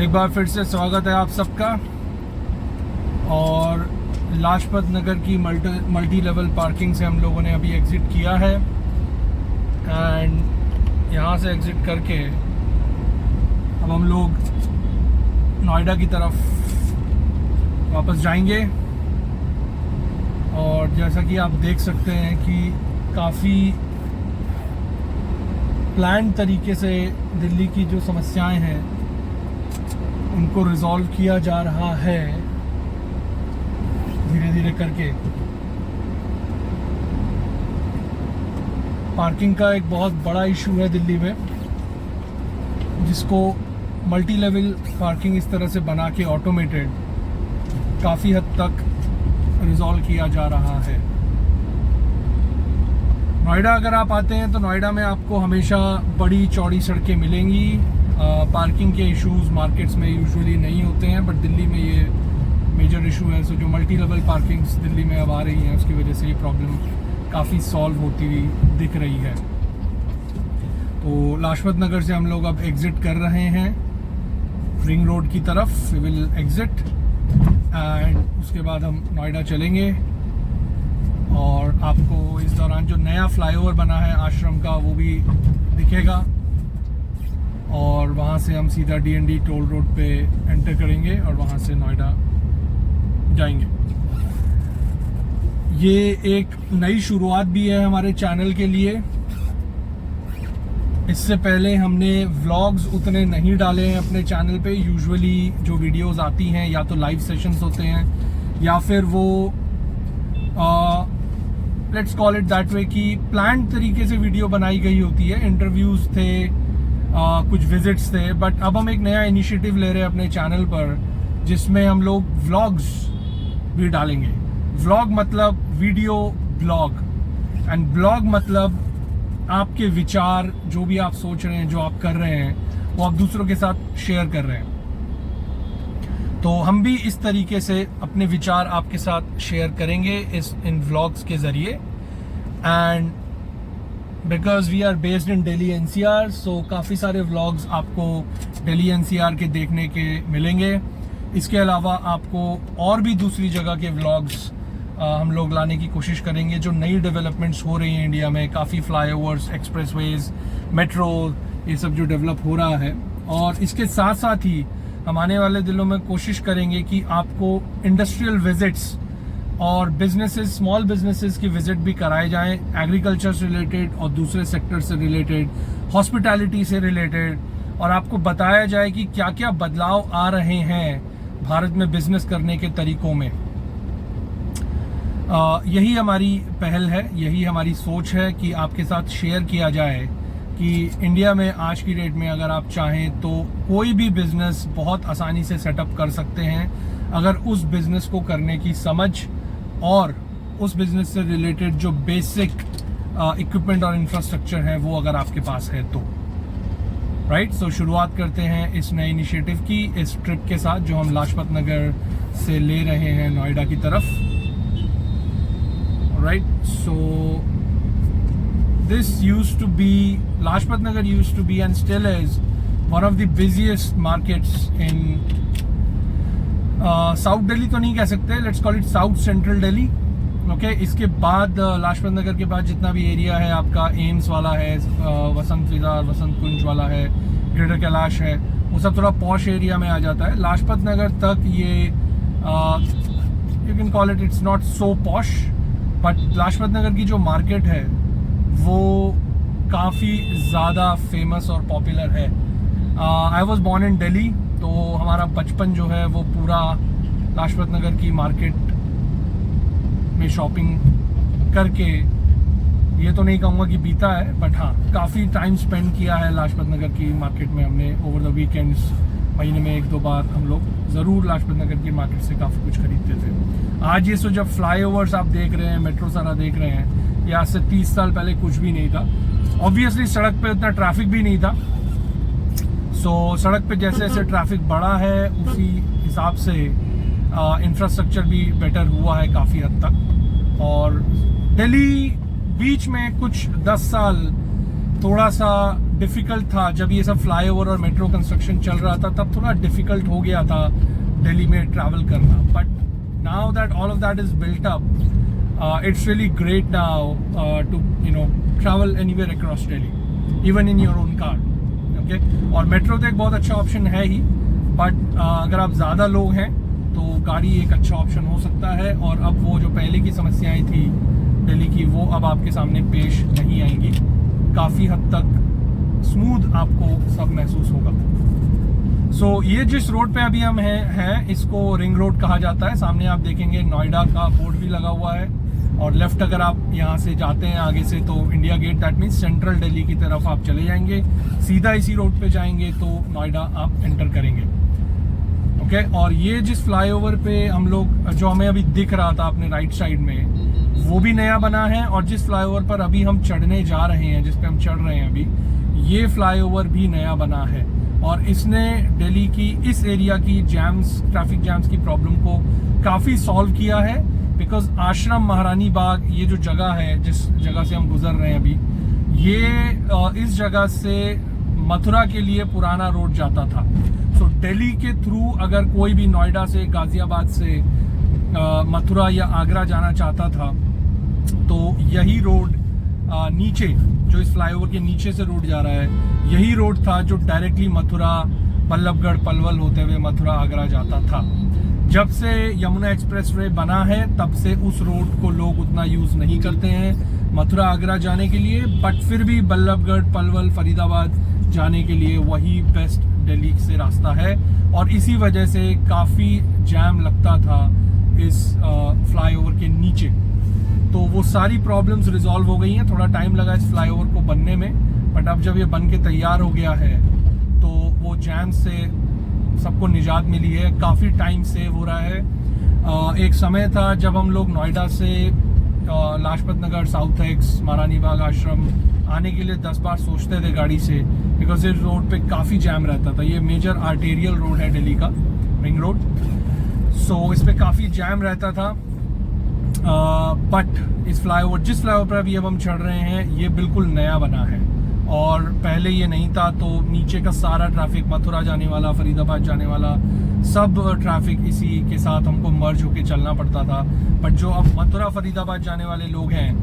एक बार फिर से स्वागत है आप सबका। और लाजपत नगर की मल्टी लेवल पार्किंग से हम लोगों ने अभी एग्ज़िट किया है एंड यहाँ से एग्ज़िट करके अब हम लोग नोएडा की तरफ वापस जाएंगे। और जैसा कि आप देख सकते हैं कि काफ़ी प्लान तरीके से दिल्ली की जो समस्याएं हैं उनको रिजॉल्व किया जा रहा है धीरे धीरे करके। पार्किंग का एक बहुत बड़ा इशू है दिल्ली में, जिसको मल्टी लेवल पार्किंग इस तरह से बना के ऑटोमेटेड काफ़ी हद तक रिजॉल्व किया जा रहा है। नोएडा अगर आप आते हैं तो नोएडा में आपको हमेशा बड़ी चौड़ी सड़कें मिलेंगी। पार्किंग के इश्यूज मार्केट्स में यूजुअली नहीं होते हैं, बट दिल्ली में ये मेजर इशू है। सो जो मल्टी लेवल पार्किंग्स दिल्ली में अब आ रही हैं उसकी वजह से ये प्रॉब्लम काफ़ी सॉल्व होती हुई दिख रही है। तो लाजपत नगर से हम लोग अब एग्ज़िट कर रहे हैं रिंग रोड की तरफ। वी विल एग्ज़िट एंड उसके बाद हम नोएडा चलेंगे। और आपको इस दौरान जो नया फ्लाईओवर बना है आश्रम का वो भी दिखेगा और वहाँ से हम सीधा DND टोल रोड पे एंटर करेंगे और वहाँ से नोएडा जाएंगे। ये एक नई शुरुआत भी है हमारे चैनल के लिए। इससे पहले हमने व्लॉग्स उतने नहीं डाले हैं अपने चैनल पे। यूजुअली जो वीडियोस आती हैं या तो लाइव सेशंस होते हैं या फिर वो let's call it that way कि प्लान तरीके से वीडियो बनाई गई होती है। इंटरव्यूज थे, कुछ विजिट्स थे, बट अब हम एक नया इनिशिएटिव ले रहे हैं अपने चैनल पर जिसमें हम लोग व्लॉग्स भी डालेंगे। व्लॉग मतलब वीडियो ब्लॉग, एंड ब्लॉग मतलब आपके विचार, जो भी आप सोच रहे हैं, जो आप कर रहे हैं, वो आप दूसरों के साथ शेयर कर रहे हैं। तो हम भी इस तरीके से अपने विचार आपके साथ शेयर करेंगे इन व्लॉग्स के ज़रिए। And because we are based in Delhi NCR, सो काफ़ी सारे व्लॉग्स आपको दिल्ली NCR के देखने के मिलेंगे। इसके अलावा आपको और भी दूसरी जगह के व्लॉग्स हम लोग लाने की कोशिश करेंगे। जो नई डेवलपमेंट्स हो रही हैं इंडिया में, काफ़ी फ्लाईओवर्स, एक्सप्रेसवेज, मेट्रो, ये सब जो डेवलप हो रहा है। और इसके साथ साथ ही हम आने वाले दिनों में कोशिश करेंगे कि आपको इंडस्ट्रियल विजिट्स और बिजनेसेस, स्मॉल बिजनेसेस की विजिट भी कराए जाएं, एग्रीकल्चर से रिलेटेड और दूसरे सेक्टर से रिलेटेड, हॉस्पिटैलिटी से रिलेटेड, और आपको बताया जाए कि क्या क्या बदलाव आ रहे हैं भारत में बिजनेस करने के तरीकों में। यही हमारी पहल है, यही हमारी सोच है कि आपके साथ शेयर किया जाए कि इंडिया में आज की डेट में अगर आप चाहें तो कोई भी बिजनेस बहुत आसानी से सेटअप कर सकते हैं, अगर उस बिजनेस को करने की समझ और उस बिजनेस से रिलेटेड जो बेसिक इक्विपमेंट और इंफ्रास्ट्रक्चर है वो अगर आपके पास है तो। राइट, सो शुरुआत करते हैं इस नए इनिशिएटिव की, इस ट्रिप के साथ जो हम लाजपत नगर से ले रहे हैं नोएडा की तरफ। Right, so this used to be, Lajpat Nagar used to be and still is one of the busiest markets in South Delhi तो नहीं कह सकते, let's call it South Central Delhi। Okay, इसके बाद लाजपत नगर के बाद जितना भी एरिया है आपका, एम्स वाला है, वसंत विहार, वसंत कुंज वाला है, ग्रेटर कैलाश है, वो सब थोड़ा पॉश एरिया में आ जाता है। लाजपत नगर तक ये you can call it, it's not so posh, but Lajpat Nagar की जो मार्केट है वो काफ़ी ज़्यादा फेमस और पॉपुलर है। I was born in Delhi, तो हमारा बचपन जो है वो पूरा लाजपत नगर की मार्केट में शॉपिंग करके, ये तो नहीं कहूँगा कि बीता है, बट हाँ काफ़ी टाइम स्पेंड किया है लाजपत नगर की मार्केट में हमने। ओवर द वीकेंड्स महीने में 1-2 बार हम लोग ज़रूर लाजपत नगर की मार्केट से काफ़ी कुछ खरीदते थे। आज ये सो जब फ्लाईओवर्स आप देख रहे हैं, मेट्रो सारा देख रहे हैं, ये आज से 30 साल पहले कुछ भी नहीं था। ऑब्वियसली सड़क पे उतना ट्रैफिक भी नहीं था। सो सड़क पे जैसे जैसे ट्रैफिक बढ़ा है उसी हिसाब से इंफ्रास्ट्रक्चर भी बेटर हुआ है काफ़ी हद तक। और दिल्ली बीच में कुछ 10 साल थोड़ा सा डिफ़िकल्ट था जब ये सब फ्लाईओवर और मेट्रो कंस्ट्रक्शन चल रहा था, तब थोड़ा डिफ़िकल्ट हो गया था दिल्ली में ट्रैवल करना. But now that all of that is built up, it's really great now to travel anywhere across Delhi, even in your own car. Okay? और मेट्रो तो एक बहुत अच्छा ऑप्शन है ही, बट अगर आप ज़्यादा लोग हैं तो गाड़ी एक अच्छा ऑप्शन हो सकता है. और अब वो जो पहले की समस्याएं थी दिल्ली की, वो अब आपके सामने पेश नहीं आएंगी. काफ़ी हद तक स्मूथ आपको सब महसूस होगा. सो ये जिस रोड पे अभी हम हैं इसको रिंग रोड कहा जाता है. सामने आप देखेंगे नोएडा का बोर्ड भी लगा हुआ है, और लेफ्ट अगर आप यहाँ से जाते हैं आगे से तो India gate, that means central Delhi की तरफ आप चले जाएंगे. सीधा इसी रोड पे जाएंगे तो नोएडा आप एंटर करेंगे. ओके, और ये जिस फ्लाईओवर पे हम लोग, जो हमें अभी दिख रहा था अपने राइट साइड में, वो भी नया बना है. और जिस फ्लाईओवर पर अभी हम चढ़ने जा रहे हैं, जिस पे हम चढ़ रहे हैं अभी, ये फ्लाईओवर भी नया बना है. और इसने दिल्ली की इस एरिया की ट्रैफिक जैम्स की प्रॉब्लम को काफ़ी सॉल्व किया है. बिकॉज आश्रम महारानी बाग, ये जो जगह है जिस जगह से हम गुजर रहे हैं अभी, ये इस जगह से मथुरा के लिए पुराना रोड जाता था. सो दिल्ली के थ्रू अगर कोई भी नोएडा से, गाजियाबाद से मथुरा या आगरा जाना चाहता था तो यही रोड नीचे, जो इस फ्लाईओवर के नीचे से रोड जा रहा है, यही रोड था जो डायरेक्टली मथुरा, बल्लभगढ़, पलवल होते हुए मथुरा आगरा जाता था. जब से यमुना एक्सप्रेसवे बना है तब से उस रोड को लोग उतना यूज़ नहीं करते हैं मथुरा आगरा जाने के लिए. बट फिर भी बल्लभगढ़, पलवल, फरीदाबाद जाने के लिए वही बेस्ट दिल्ली से रास्ता है. और इसी वजह से काफ़ी जैम लगता था इस फ्लाईओवर के नीचे. तो वो सारी प्रॉब्लम्स रिजॉल्व हो गई हैं. थोड़ा टाइम लगा इस फ्लाईओवर को बनने में, बट अब जब ये बन के तैयार हो गया है तो वो जैम से सबको निजात मिली है. काफ़ी टाइम सेव हो रहा है. एक समय था जब हम लोग नोएडा से लाजपत नगर, साउथ एक्स, महारानी बाग आश्रम आने के लिए 10 बार सोचते थे गाड़ी से, बिकॉज इस रोड पे काफ़ी जैम रहता था. ये मेजर आर्टेरियल रोड है दिल्ली का, रिंग रोड. सो इस पे काफ़ी जैम रहता था. बट इस फ्लाईओवर, जिस फ्लाईओवर पर अभी अब हम चढ़ रहे हैं, ये बिल्कुल नया बना है. और पहले ये नहीं था, तो नीचे का सारा ट्रैफिक, मथुरा जाने वाला, फरीदाबाद जाने वाला, सब ट्रैफिक इसी के साथ हमको मर्ज होके चलना पड़ता था. बट जो अब मथुरा फरीदाबाद जाने वाले लोग हैं,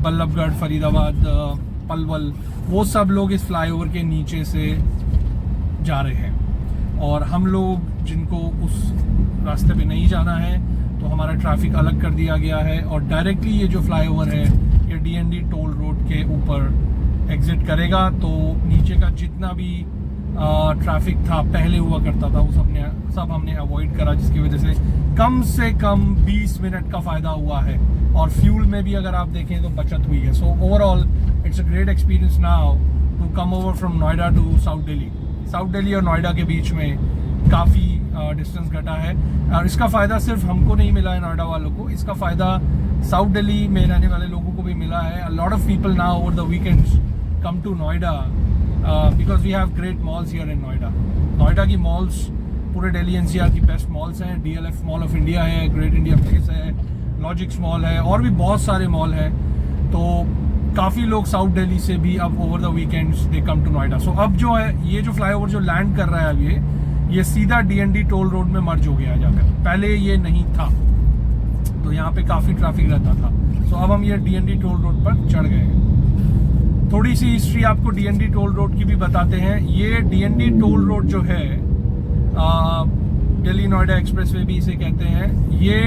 बल्लभगढ़, फरीदाबाद, पलवल, वो सब लोग इस फ्लाईओवर के नीचे से जा रहे हैं. और हम लोग जिनको उस रास्ते पे नहीं जाना है, तो हमारा ट्रैफिक अलग कर दिया गया है. और डायरेक्टली ये जो फ्लाईओवर है, ये DND टोल रोड के ऊपर एग्जिट करेगा. तो नीचे का जितना भी ट्रैफिक था, पहले हुआ करता था, वो सब हमने अवॉइड करा, जिसकी वजह से कम 20 मिनट का फ़ायदा हुआ है. और फ्यूल में भी अगर आप देखें तो बचत हुई है. So overall it's a great experience now to come over from Noida to south Delhi. South Delhi और नोएडा के बीच में काफ़ी डिस्टेंस घटा है. और इसका फ़ायदा सिर्फ हमको नहीं मिला है, नोएडा वालों को, इसका फ़ायदा साउथ दिल्ली में रहने वाले लोगों को भी मिला है. A lot of people now over the weekends come to Noida because we have great malls here in Noida. Noida की malls पूरे दिल्ली NCR की बेस्ट मॉल्स हैं. DLF मॉल ऑफ इंडिया है, ग्रेट इंडिया प्लेस है, logics mall है, और भी बहुत सारे मॉल हैं. तो काफ़ी लोग साउथ दिल्ली से भी अब over the weekends they come to Noida. So अब जो है, ये जो फ्लाईओवर जो लैंड कर रहा है अब ये सीधा DND टोल रोड में मर्ज हो गया जाकर. पहले ये नहीं था, तो यहाँ पे काफ़ी ट्रैफिक रहता था. सो अब हम ये DND टोल रोड पर चढ़ गए हैं. थोड़ी सी हिस्ट्री आपको DND टोल रोड की भी बताते हैं. ये DND टोल रोड जो है, दिल्ली नोएडा एक्सप्रेसवे भी इसे कहते हैं, ये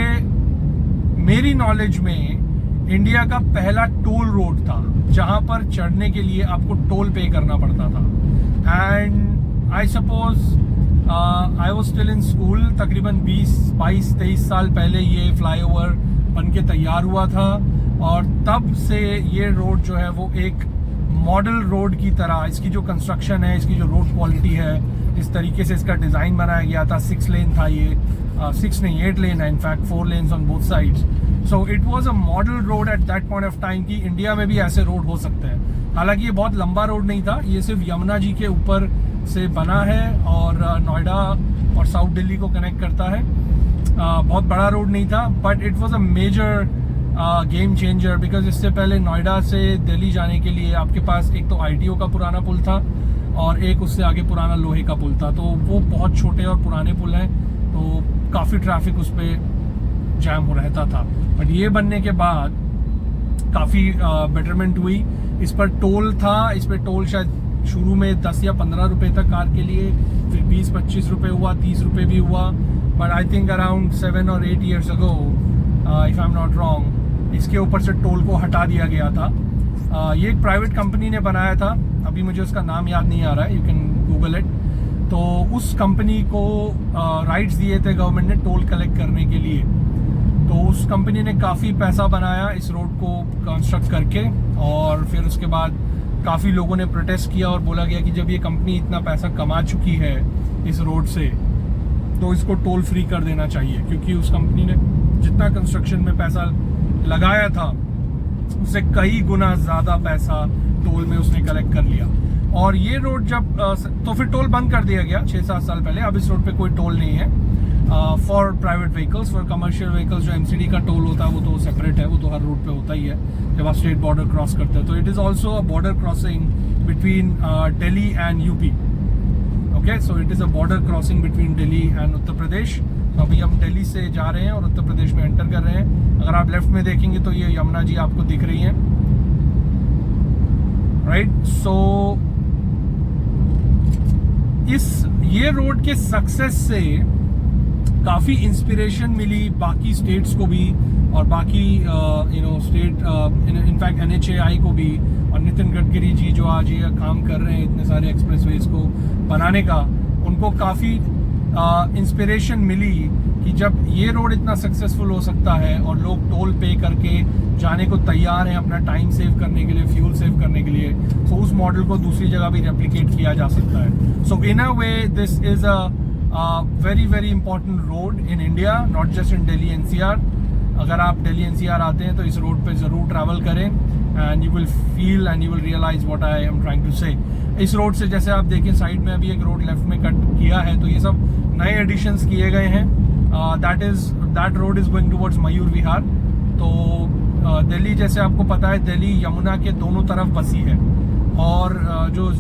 मेरी नॉलेज में इंडिया का पहला टोल रोड था जहां पर चढ़ने के लिए आपको टोल पे करना पड़ता था. And I suppose I was still in school. तकरीबन 22-23 साल पहले ये फ्लाईओवर बन के तैयार हुआ था. और तब से ये रोड जो है वो एक मॉडल रोड की तरह, इसकी जो कंस्ट्रक्शन है, इसकी जो रोड क्वालिटी है, इस तरीके से इसका डिज़ाइन बनाया गया था. 6 लेन था ये, 6 नहीं 8 लेन है, in fact 4 lens on both sides. So it was a model road at that point of time कि इंडिया में भी ऐसे रोड हो सकते हैं. हालांकि ये बहुत लंबा रोड नहीं था, ये सिर्फ यमुना जी के ऊपर से बना है और नोएडा और साउथ दिल्ली को कनेक्ट करता है. बहुत बड़ा रोड नहीं था, but it was a major game changer, because इससे पहले नोएडा से दिल्ली जाने के लिए आपके पास एक तो ITO का पुराना पुल था और एक उससे आगे पुराना लोहे का पुल था। तो वो बहुत छोटे और पुराने पुल हैं, तो काफ़ी ट्रैफिक उस पर जैम हो रहता था। बट ये बनने के बाद काफ़ी बेटरमेंट हुई। इस पर टोल था, इस पर टोल शायद शुरू में 10 या 15 रुपए तक कार के लिए, फिर 20-25 रुपए हुआ, 30 रुपए भी हुआ। बट आई थिंक अराउंड 7 और 8 years ago, if I am not wrong, इसके ऊपर से टोल को हटा दिया गया था। ये एक प्राइवेट कंपनी ने बनाया था, अभी मुझे उसका नाम याद नहीं आ रहा है, यू कैन गूगल इट। तो उस कंपनी को राइट्स दिए थे गवर्नमेंट ने टोल कलेक्ट करने के लिए। तो उस कंपनी ने काफ़ी पैसा बनाया इस रोड को कंस्ट्रक्ट करके, और फिर उसके बाद काफ़ी लोगों ने प्रोटेस्ट किया और बोला गया कि जब ये कंपनी इतना पैसा कमा चुकी है इस रोड से, तो इसको टोल फ्री कर देना चाहिए, क्योंकि उस कंपनी ने जितना कंस्ट्रक्शन में पैसा लगाया था उससे कई गुना ज़्यादा पैसा टोल में उसने कलेक्ट कर लिया। और ये रोड जब तो फिर टोल बंद कर दिया गया 6-7 साल पहले। अब इस रोड पे कोई टोल नहीं है for private vehicles. For commercial vehicles जो MCD का टोल होता है वो तो सेपरेट है, वो तो हर रोड पे होता ही है जब आप स्टेट बॉर्डर क्रॉस करते हैं। तो it is also a border crossing between Delhi and UP। Okay, so it is a border crossing between Delhi and Uttar Pradesh. तो अभी हम दिल्ली से जा रहे हैं और उत्तर प्रदेश में एंटर कर रहे हैं। अगर आप लेफ्ट में देखेंगे तो ये यमुना जी आपको दिख रही हैं, राइट। सो ये रोड के सक्सेस से काफ़ी इंस्पिरेशन मिली बाकी स्टेट्स को भी, और बाकी स्टेट इनफैक्ट NHAI को भी, और नितिन गडकरी जी जो आज ये काम कर रहे हैं इतने सारे एक्सप्रेसवेज को बनाने का, उनको काफ़ी इंस्पिरेशन मिली कि जब ये रोड इतना सक्सेसफुल हो सकता है और लोग टोल पे करके जाने को तैयार हैं अपना टाइम सेव करने के लिए, फ्यूल सेव करने के लिए, तो उस मॉडल को दूसरी जगह भी रेप्लिकेट किया जा सकता है। So in a way this is a very important road in India, not just in Delhi NCR. अगर आप दिल्ली NCR आते हैं तो इस रोड पे ज़रूर ट्रैवल करें, and you will feel and you will realize what I am trying to say. इस रोड से जैसे आप देखें साइड में अभी एक रोड लेफ्ट में कट किया है, तो ये सब नए एडिशंस किए गए हैं। that road is going towards Mayur Vihar. तो दिल्ली जैसे आपको पता है दिल्ली यमुना के दोनों तरफ बसी है, और जो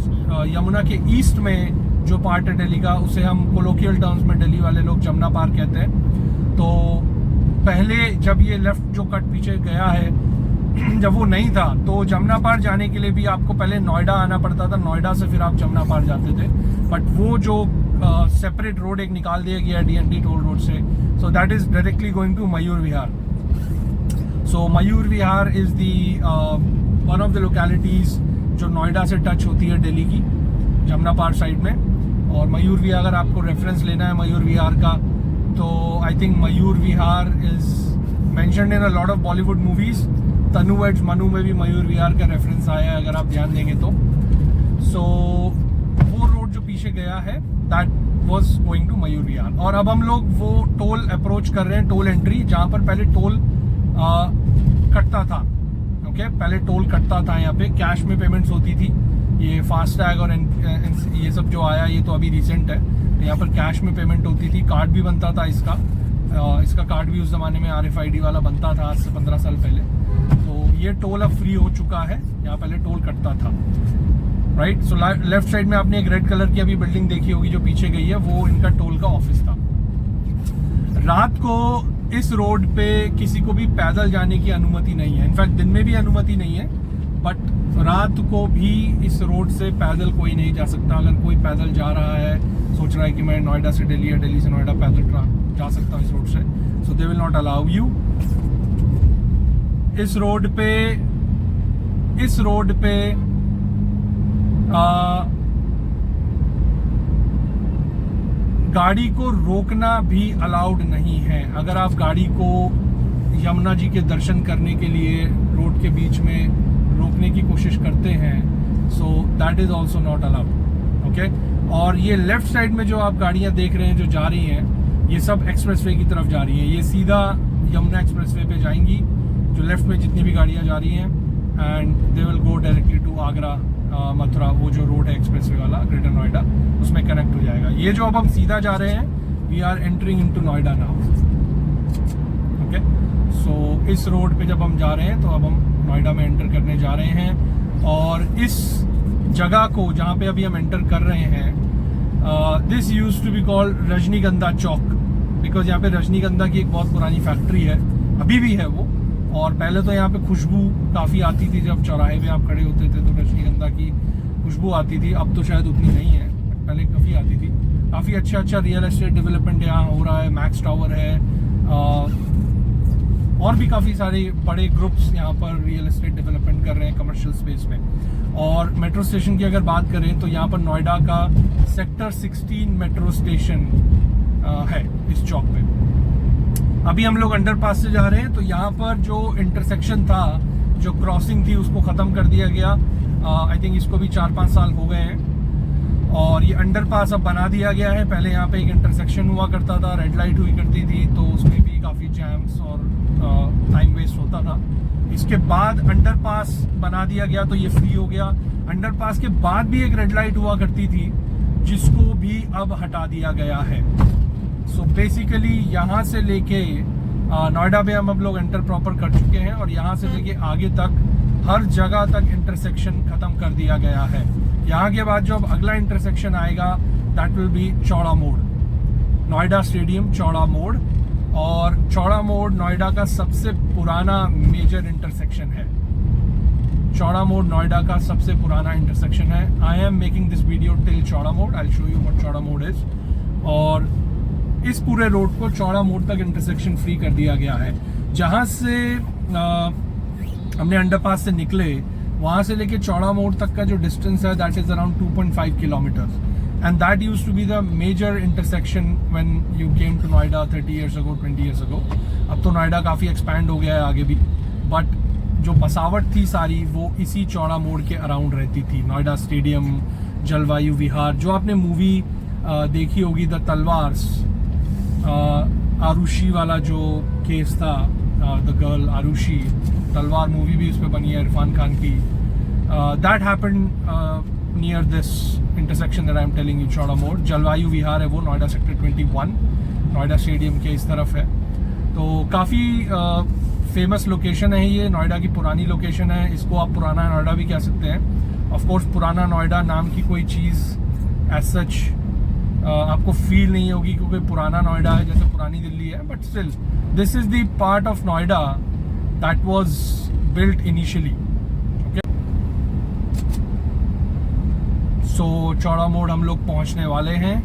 यमुना के ईस्ट में जो पार्ट है दिल्ली का, उसे हम कोलोकियल टर्म्स में दिल्ली वाले लोग जमुना पार कहते हैं। तो पहले जब ये लेफ्ट जो कट पीछे गया है जब वो नहीं था, तो जमुना पार जाने के लिए भी आपको पहले नोएडा आना पड़ता था, नोएडा से फिर आप जमुना पार जाते थे। बट वो जो सेपरेट रोड एक निकाल दिया गया DND टोल रोड से, so that is directly going to Mayur Vihar. So Mayur Vihar is the one of the localities जो नोएडा से टच होती है दिल्ली की जमुना पार साइड में। और मयूर विहार, अगर आपको रेफरेंस लेना है मयूर विहार का, तो I think Mayur Vihar is mentioned in a lot of Bollywood movies. Tanu weds Manu में भी मयूर विहार का रेफरेंस आया है अगर आप ध्यान देंगे तो। सो वो रोड जो पीछे गया है that was going to Mayur विहार। और अब हम लोग वो टोल अप्रोच कर रहे हैं, टोल एंट्री, जहाँ पर पहले टोल कटता था। ओके, पहले टोल कटता था, यहाँ पे कैश में पेमेंट्स होती थी। ये फास्टैग और ये सब जो आया ये तो अभी रिसेंट है। यहाँ पर कैश में पेमेंट होती थी, कार्ड भी बनता था इसका कार्ड भी उस ज़माने में RFID वाला बनता था आज से 15 साल पहले। तो ये टोल अब फ्री हो चुका है, यहाँ पहले टोल कटता था, राइट। सो लेफ्ट साइड में आपने एक रेड कलर की अभी बिल्डिंग देखी होगी जो पीछे गई है, वो इनका टोल का ऑफिस था। रात को इस रोड पे किसी को भी पैदल जाने की अनुमति नहीं है, इनफैक्ट दिन में भी अनुमति नहीं है, बट रात को भी इस रोड से पैदल कोई नहीं जा सकता। अगर कोई पैदल जा रहा है, सोच रहा है कि मैं नोएडा से दिल्ली या दिल्ली से नोएडा पैदल जा सकता हूँ इस रोड से, so they will not allow you. इस रोड पे गाड़ी को रोकना भी अलाउड नहीं है। अगर आप गाड़ी को यमुना जी के दर्शन करने के लिए रोड के बीच में रोकने की कोशिश करते हैं, सो that is also not allowed. Okay, और ये लेफ्ट साइड में जो आप गाड़ियां देख रहे हैं जो जा रही हैं, ये सब एक्सप्रेसवे की तरफ जा रही हैं। ये सीधा यमुना एक्सप्रेसवे पे जाएंगी, जो लेफ्ट में जितनी भी गाड़ियां जा रही हैं, and they will go directly to Agra Mathura. वो जो रोड है एक्सप्रेसवे वाला ग्रेटर नोएडा, उसमें कनेक्ट हो जाएगा। ये जो अब हम सीधा जा रहे हैं, we are entering into Noida now. Okay, so इस रोड पे जब हम जा रहे हैं तो अब हम नोएडा में एंटर करने जा रहे हैं। और इस जगह को जहाँ पे अभी हम एंटर कर रहे हैं, this used to be called Rajnigandha chowk, because यहाँ पे रजनीगंधा की एक बहुत पुरानी फैक्ट्री है, अभी भी है वो। और पहले तो यहाँ पे खुशबू काफ़ी आती थी, जब चौराहे पे आप खड़े होते थे तो रजनीगंधा की खुशबू आती थी। अब तो शायद उतनी नहीं है, बट पहले काफ़ी आती थी। काफ़ी अच्छा रियल एस्टेट डेवलपमेंट यहाँ हो रहा है। मैक्स टावर है, और भी काफ़ी सारे बड़े ग्रुप्स यहाँ पर रियल एस्टेट डेवलपमेंट कर रहे हैं कमर्शियल स्पेस में। और मेट्रो स्टेशन की अगर बात करें तो यहाँ पर नोएडा का सेक्टर 16 मेट्रो स्टेशन है इस चौक पे। अभी हम लोग अंडरपास से जा रहे हैं, तो यहाँ पर जो इंटरसेक्शन था, जो क्रॉसिंग थी, उसको ख़त्म कर दिया गया। आई थिंक इसको भी 4-5 साल हो गए हैं। और ये अंडरपास अब बना दिया गया है। पहले यहाँ पे एक इंटरसेक्शन हुआ करता था, रेड लाइट हुई करती थी, तो उसमें भी काफ़ी जैम्स और टाइम वेस्ट होता था। इसके बाद अंडरपास बना दिया गया तो ये फ्री हो गया। अंडरपास के बाद भी एक रेड लाइट हुआ करती थी, जिसको भी अब हटा दिया गया है। सो बेसिकली यहाँ से लेके नोएडा में हम लोग एंटर प्रॉपर कर चुके हैं, और यहाँ से लेके आगे तक हर जगह तक इंटरसेक्शन खत्म कर दिया गया है। यहाँ के बाद जो अब अगला इंटरसेक्शन आएगा, दैट विल बी चौड़ा मोड़, नोएडा स्टेडियम चौड़ा मोड़। और चौड़ा मोड़ नोएडा का सबसे पुराना मेजर इंटरसेक्शन है। चौड़ा मोड़ नोएडा का सबसे पुराना इंटरसेक्शन है। I am making this video till चौड़ा मोड़, I will show you what चौड़ा मोड़ इज। और इस पूरे रोड को चौड़ा मोड़ तक इंटरसेक्शन फ्री कर दिया गया है। जहाँ से हमने अंडरपास से निकले, वहाँ से लेके चौड़ा मोड़ तक का जो डिस्टेंस है, that is around 2.5 kilometres. And that use to be the major intersection when you came to Noida 30 years ago, 20 years ago. अब तो नोएडा काफ़ी एक्सपैंड हो गया है आगे भी, बट जो बसावट थी सारी, वो इसी चौड़ा मोड़ के अराउंड रहती थी। नोएडा स्टेडियम, जलवायु विहार, जो आपने मूवी देखी होगी द तलवार्स, आरुषि वाला जो केस था, द गर्ल आरुषि, तलवार मूवी भी उस पर बनी है इरफान खान की। That happened near this intersection that I am telling you, चौड़ा मोड़। जलवायु विहार है वो, नोएडा सेक्टर 21, नोएडा स्टेडियम के इस तरफ है। तो काफ़ी फेमस लोकेशन है ये, नोएडा की पुरानी लोकेशन है। इसको आप पुराना नोएडा भी कह सकते हैं। ऑफ कोर्स पुराना नोएडा नाम की कोई चीज़ एज सच आपको फील नहीं होगी, क्योंकि पुराना नोएडा है, जैसे पुरानी दिल्ली है, but still this is the part of Noida that was built initially. Okay, so Chaura Mor हम लोग पहुंचने वाले हैं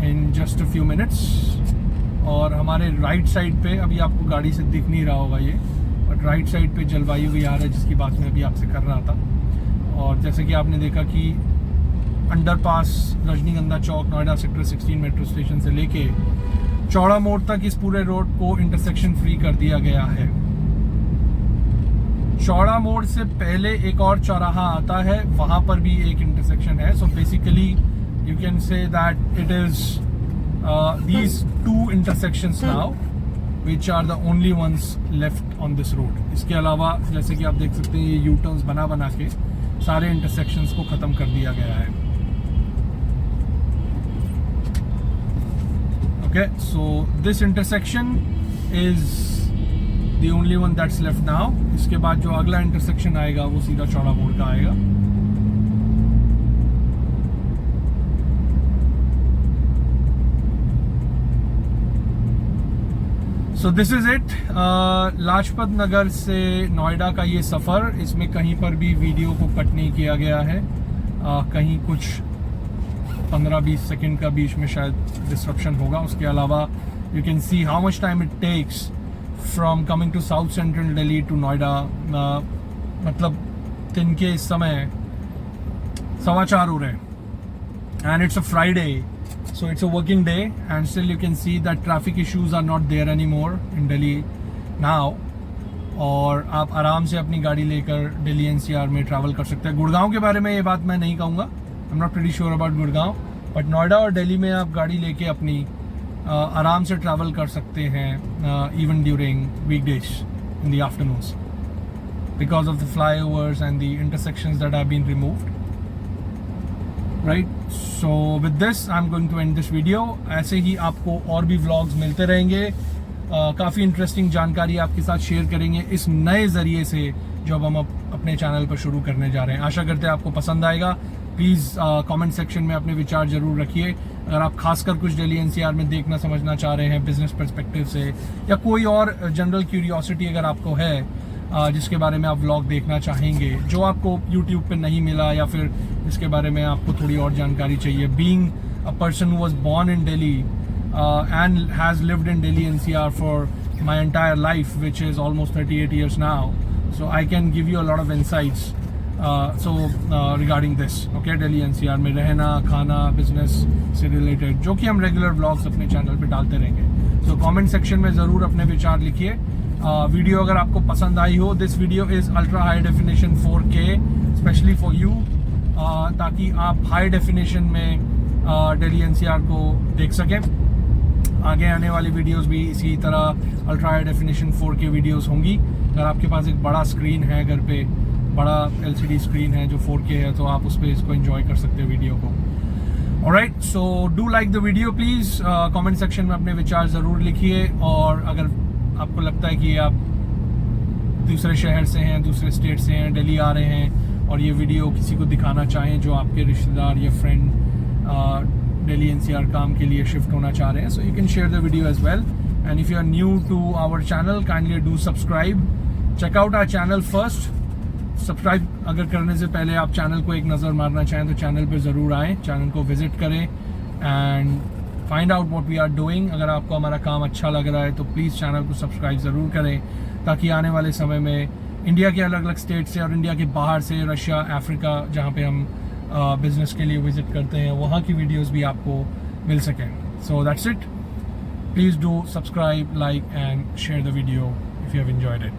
in just a few minutes. और हमारे राइट साइड पे, अभी आपको गाड़ी से दिख नहीं रहा होगा ये, बट राइट साइड पे जलवायु विहार है, जिसकी बात मैं अभी आपसे कर रहा था। और जैसे कि आपने देखा कि अंडरपास रजनीगंधा चौक, नोएडा सेक्टर 16 मेट्रो स्टेशन से लेके चौड़ा मोड़ तक इस पूरे रोड को इंटरसेक्शन फ्री कर दिया गया है। चौड़ा मोड़ से पहले एक और चौराहा आता है, वहां पर भी एक इंटरसेक्शन है। So basically you can say that it is these two intersections now which are the only ones left on this road. इसके अलावा जैसे कि आप देख सकते हैं, ये यू टर्न्स बना के सारे इंटरसेक्शंस को खत्म कर दिया गया है। Okay, so this intersection is the only one that's left now. इसके बाद जो अगला इंटरसेक्शन आएगा वो सीधा चौड़ा मोड़ का आएगा। So this is it, Lajpat Nagar से नोएडा का ये सफ़र। इसमें कहीं पर भी वीडियो को कट नहीं किया गया है, कहीं कुछ 15-20 सेकेंड का बीच में शायद डिस्ट्रप्शन होगा। उसके अलावा you can see how much time it takes from coming to south central Delhi to Noida. मतलब दिन के इस समय 4:15 हो रहे हैं, and it's a Friday, so it's a working day, and still you can see that traffic issues are not there anymore in Delhi now. और आप आराम से अपनी गाड़ी लेकर दिल्ली NCR में ट्रैवल कर सकते हैं। गुड़गांव के बारे में ये बात मैं नहीं कहूँगा, I am not pretty sure about Gurgaon, but Noida और दिल्ली में आप गाड़ी लेके अपनी आराम से ट्रैवल कर सकते हैं, even during weekdays in the afternoons, because of the flyovers and the intersections that have been removed. Right, so with this I am going to end this video. ऐसे ही आपको और भी व्लॉग्स मिलते रहेंगे काफ़ी इंटरेस्टिंग जानकारी आपके साथ शेयर करेंगे इस नए ज़रिए से जो अब हम अपने चैनल पर शुरू करने जा रहे हैं। आशा करते हैं आपको पसंद आएगा। प्लीज़ कमेंट सेक्शन में अपने विचार ज़रूर रखिए। अगर आप खासकर कुछ दिल्ली एनसीआर में देखना समझना चाह रहे हैं बिजनेस पर्सपेक्टिव से, या कोई और जनरल क्यूरियोसिटी अगर आपको है जिसके बारे में आप व्लॉग देखना चाहेंगे, जो आपको यूट्यूब पे नहीं मिला, या फिर जिसके बारे में आपको थोड़ी और जानकारी चाहिए, being a person who was born in Delhi and has lived in Delhi NCR for my entire life, which is almost 38 years now. So I can give you a lot of insights regarding this. Okay, Delhi NCR में रहना, खाना, business से related, जो कि हम regular vlogs अपने channel पे डालते रहेंगे. So comment section में ज़रूर अपने विचार लिखिए. वीडियो अगर आपको पसंद आई हो, this video is ultra high definition 4K, especially for you, ताकि आप high definition में दिल्ली NCR को देख सकें. आगे आने वाली वीडियोस भी इसी तरह ultra high definition 4K videos होंगी. अगर आपके पास एक बड़ा स्क्रीन है घर पे, बड़ा LCD स्क्रीन है जो 4K है, तो आप उस पर इसको एंजॉय कर सकते हो वीडियो को. Alright, so do like the video please. Comment section में अपने विचार ज़रूर लिखिए. और अगर आपको लगता है कि आप दूसरे शहर से हैं, दूसरे स्टेट से हैं, दिल्ली आ रहे हैं और ये वीडियो किसी को दिखाना चाहें जो आपके रिश्तेदार या फ्रेंड दिल्ली NCR काम के लिए शिफ्ट होना चाह रहे हैं, so you can share the video as well. And if you are new to our channel, kindly do subscribe. Check out our channel first. Subscribe अगर करने से पहले आप चैनल को एक नज़र मारना चाहें तो चैनल पर ज़रूर आएँ, चैनल को विजिट करें and find out what we are doing. अगर आपको हमारा काम अच्छा लग रहा है तो प्लीज़ चैनल को सब्सक्राइब ज़रूर करें, ताकि आने वाले समय में इंडिया के अलग अलग स्टेट से और इंडिया के बाहर से, रशिया, अफ्रीका, जहाँ पे हम बिजनेस के लिए विजिट करते हैं, वहाँ की वीडियोस भी आपको मिल सकें. So that's it. Please do subscribe, like and share the video if you have enjoyed it.